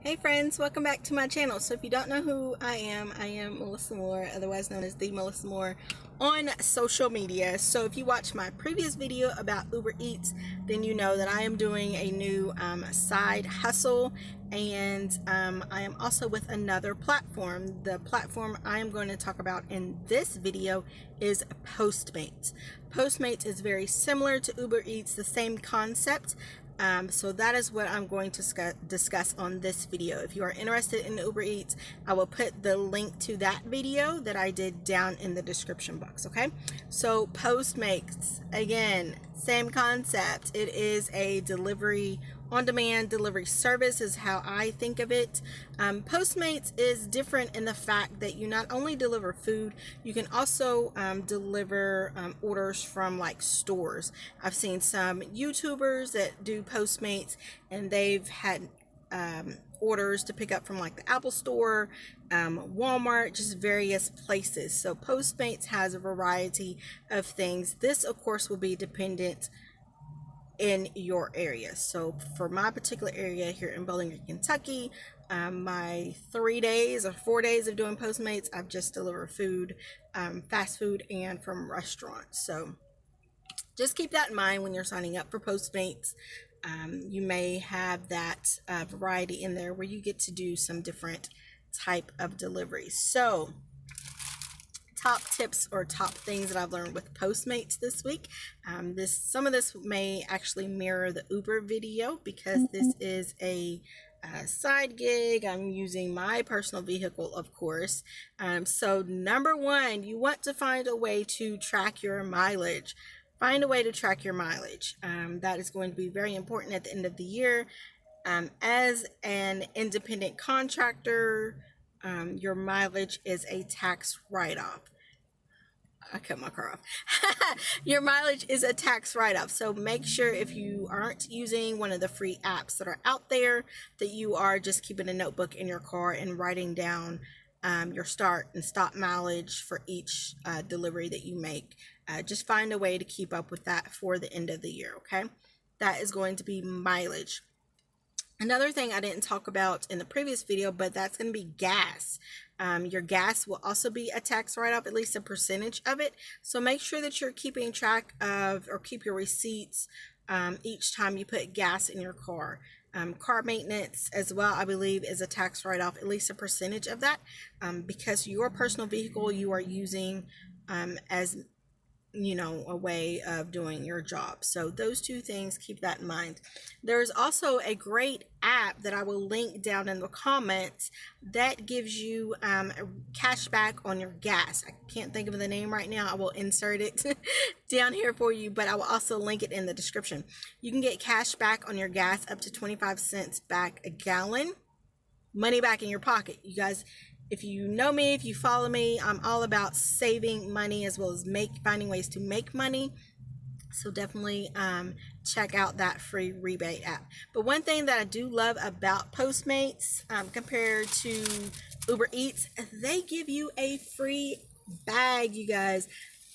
Hey friends, welcome back to my channel. So if you don't know who I am Melissa Moore, otherwise known as the Melissa Moore on social media. So if you watched my previous video about Uber Eats, then you know that I am doing a new side hustle, and I am also with another platform. The platform I am going to talk about in this video is PostMates. PostMates is very similar to Uber Eats, the same concept. So that is what I'm going to discuss on this video. If you are interested in Uber Eats, I will put the link to that video that I did down in the description box. Okay, so PostMates, again, same concept. It is a delivery, on-demand delivery service is how I think of it. Postmates is different in the fact that you not only deliver food, you can also deliver orders from like stores. I've seen some YouTubers that do Postmates, and they've had orders to pick up from like the Apple Store, Walmart, just various places. So Postmates has a variety of things. This of course will be dependent in your area. So for my particular area here in Bowling Green, Kentucky, my 3 days or 4 days of doing Postmates, I've just delivered food, fast food, and from restaurants. So just keep that in mind when you're signing up for Postmates. You may have that variety in there where you get to do some different type of deliveries. So top tips or top things that I've learned with Postmates this week. Some of this may actually mirror the Uber video because this is a side gig. I'm using my personal vehicle, of course. So number one, you want to find a way to track your mileage. Find a way to track your mileage. That is going to be very important at the end of the year. As an independent contractor, your mileage is a tax write-off. I cut my car off. Your mileage is a tax write-off. So make sure if you aren't using one of the free apps that are out there, that you are just keeping a notebook in your car and writing down your start and stop mileage for each delivery that you make. Just find a way to keep up with that for the end of the year, okay? That is going to be mileage. Another thing I didn't talk about in the previous video, but that's going to be gas. Your gas will also be a tax write-off, at least a percentage of it. So make sure that you're keeping track of, or keep your receipts each time you put gas in your car. Car maintenance as well, I believe, is a tax write-off, at least a percentage of that, because your personal vehicle you are using as, you know, a way of doing your job. So those two things, keep that in mind. There's also a great app that I will link down in the comments that gives you cash back on your gas. I can't think of the name right now. I will insert it down here for you, but I will also link it in the description. You can get cash back on your gas up to 25 cents back a gallon. Money back in your pocket. You guys, if you know me, if you follow me, I'm all about saving money as well as finding ways to make money. So definitely check out that free rebate app. But one thing that I do love about Postmates compared to Uber Eats, they give you a free bag, you guys.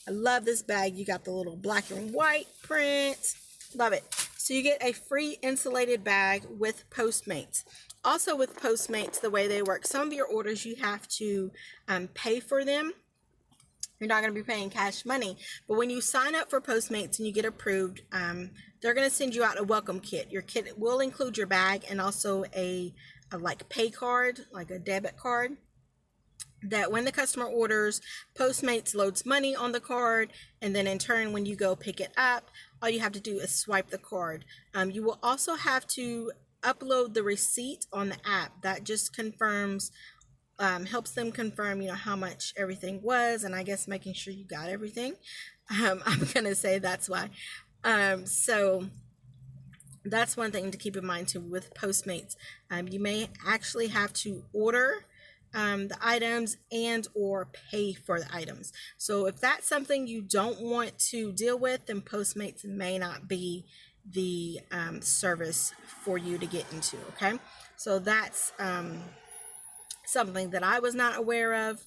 I love this bag. You got the little black and white print. Love it. So you get a free insulated bag with Postmates. Also with Postmates, the way they work, some of your orders you have to pay for them. You're not going to be paying cash money. But when you sign up for Postmates and you get approved, they're going to send you out a welcome kit. Your kit will include your bag and also a like pay card, like a debit card, that when the customer orders, Postmates loads money on the card, and then in turn when you go pick it up, all you have to do is swipe the card. You will also have to upload the receipt on the app. That just confirms, helps them confirm, you know, how much everything was, and I guess making sure you got everything. I'm gonna say that's why. So that's one thing to keep in mind too with Postmates. You may actually have to order the items and or pay for the items. So if that's something you don't want to deal with, then Postmates may not be the service for you to get into. Okay, so that's something that I was not aware of,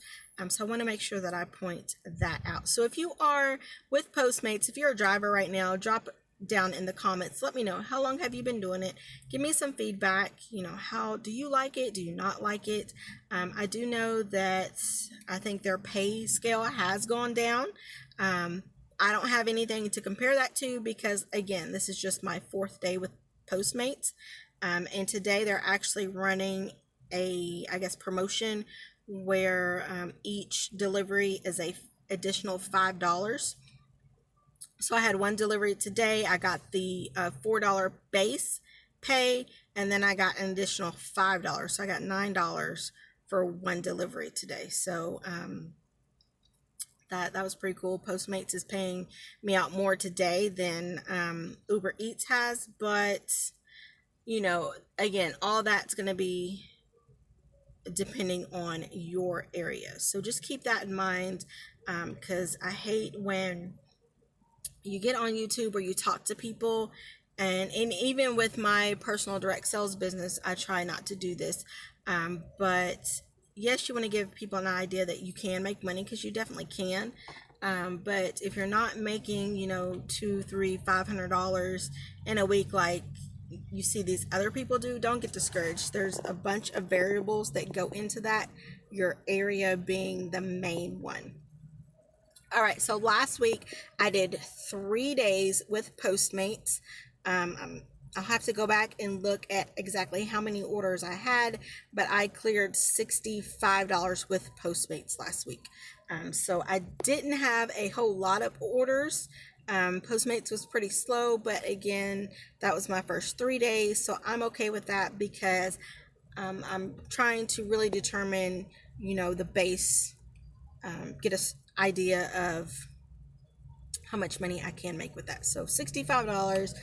so I want to make sure that I point that out. So if you are with Postmates, if you're a driver right now, drop down in the comments. Let me know, how long have you been doing it? Give me some feedback. You know, how do you like it? Do you not like it? I do know that I think their pay scale has gone down. I don't have anything to compare that to because, again, this is just my 4th day with Postmates. And today they're actually running a, I guess, promotion where each delivery is a additional $5. So I had one delivery today. I got the $4 base pay, and then I got an additional $5. So I got $9 for one delivery today. So that was pretty cool. Postmates is paying me out more today than Uber Eats has, but you know, again, all that's going to be depending on your area. So just keep that in mind, because I hate when you get on YouTube or you talk to people, and even with my personal direct sales business, I try not to do this, but yes, you want to give people an idea that you can make money, because you definitely can. But if you're not making, you know, $200, $300, $500 in a week like you see these other people do, don't get discouraged. There's a bunch of variables that go into that, your area being the main one. All right, so last week I did 3 days with Postmates. I'll have to go back and look at exactly how many orders I had, but I cleared $65 with Postmates last week. So I didn't have a whole lot of orders. Postmates was pretty slow, but again, that was my first 3 days, so I'm okay with that, because I'm trying to really determine, you know, the base, get an idea of how much money I can make with that. So $65,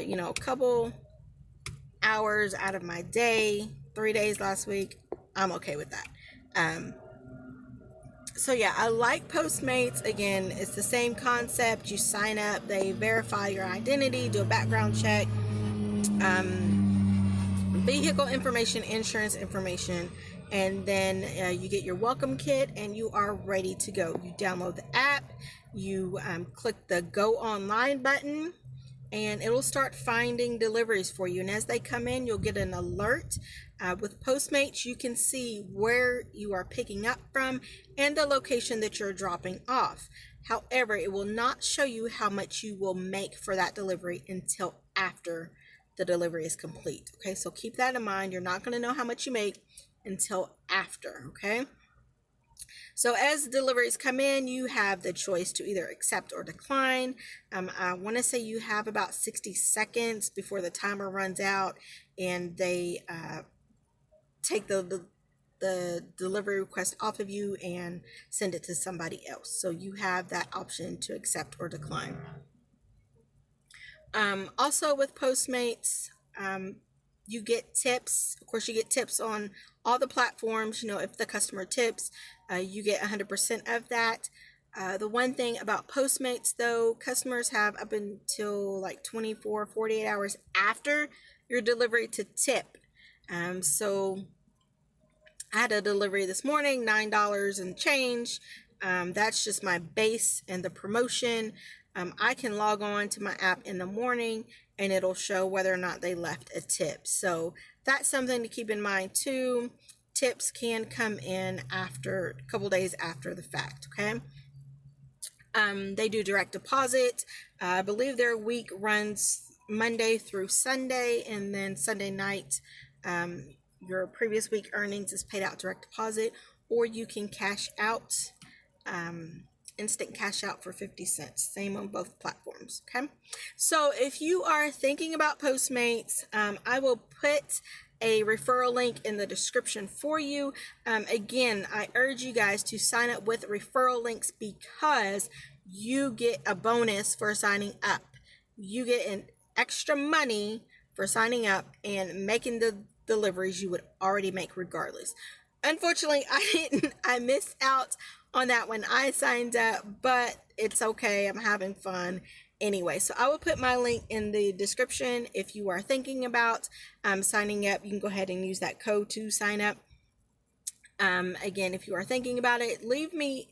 you know, a couple hours out of my day, 3 days last week, I'm okay with that. So yeah, I like Postmates. Again, it's the same concept. You sign up, they verify your identity, do a background check, vehicle information, insurance information, and then you get your welcome kit and you are ready to go. You download the app, you click the go online button, and it'll start finding deliveries for you. And as they come in, you'll get an alert. With Postmates, you can see where you are picking up from and the location that you're dropping off. However, it will not show you how much you will make for that delivery until after the delivery is complete. Okay, so keep that in mind. You're not going to know how much you make until after. Okay. So as deliveries come in, you have the choice to either accept or decline. I want to say you have about 60 seconds before the timer runs out, and they take the delivery request off of you and send it to somebody else. So you have that option to accept or decline. Also with Postmates, you get tips. Of course, you get tips on all the platforms. You know, if the customer tips, you get 100% of that. The one thing about Postmates, though, customers have up until like 24, 48 hours after your delivery to tip. So I had a delivery this morning, $9 and change. That's just my base and the promotion. I can log on to my app in the morning and it'll show whether or not they left a tip. So that's something to keep in mind too. Tips can come in after a couple days after the fact. Okay. They do direct deposit. I believe their week runs Monday through Sunday, and then Sunday night, your previous week earnings is paid out direct deposit, or you can cash out, instant cash out for 50 cents. Same on both platforms. Okay. So if you are thinking about Postmates, I will put a referral link in the description for you. Again, I urge you guys to sign up with referral links because you get a bonus for signing up. You get an extra money for signing up and making the deliveries you would already make regardless. Unfortunately, I missed out on that when I signed up, but it's okay. I'm having fun anyway. So I will put my link in the description. If you are thinking about signing up, you can go ahead and use that code to sign up. Again, if you are thinking about it, leave me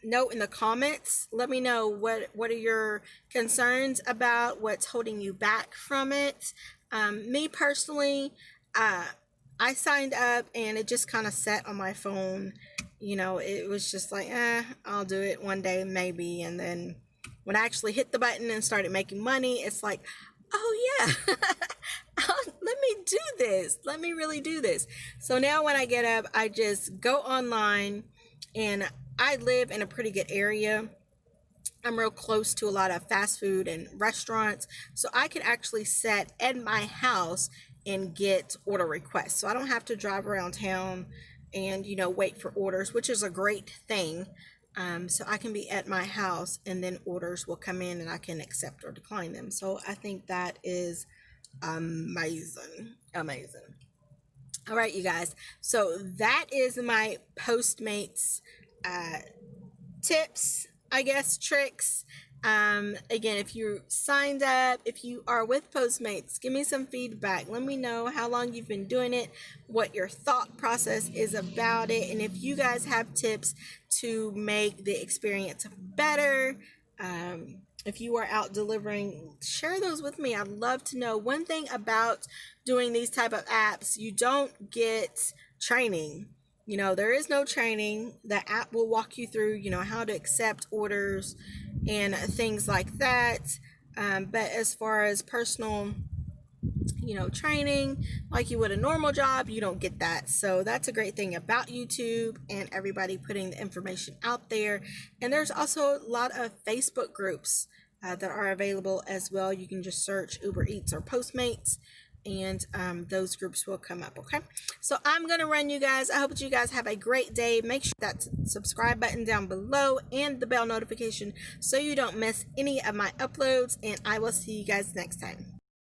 note in the comments. Let me know what are your concerns about, what's holding you back from it. Me personally, I signed up and it just kind of sat on my phone. You know, it was just like, I'll do it one day maybe. And then when I actually hit the button and started making money, it's like, oh yeah, let me do this. Let me really do this. So now when I get up, I just go online, and I live in a pretty good area. I'm real close to a lot of fast food and restaurants, so I could actually sit at my house and get order requests. So I don't have to drive around town and, you know, wait for orders, which is a great thing. So I can be at my house, and then orders will come in and I can accept or decline them. So I think that is amazing. All right, you guys. So that is my Postmates tips, I guess, tricks. Again, if you signed up, if you are with Postmates, give me some feedback. Let me know how long you've been doing it, what your thought process is about it, and if you guys have tips to make the experience better. If you are out delivering, share those with me. I'd love to know. One thing about doing these type of apps, you don't get training. You know, there is no training. The app will walk you through, you know, how to accept orders and things like that. But as far as personal, you know, training like you would a normal job, you don't get that. So that's a great thing about YouTube and everybody putting the information out there. And there's also a lot of Facebook groups that are available as well. You can just search Uber Eats or Postmates, and those groups will come up. Okay, so I'm gonna run, you guys. I hope that you guys have a great day. Make sure that subscribe button down below and the bell notification so you don't miss any of my uploads, and I will see you guys next time.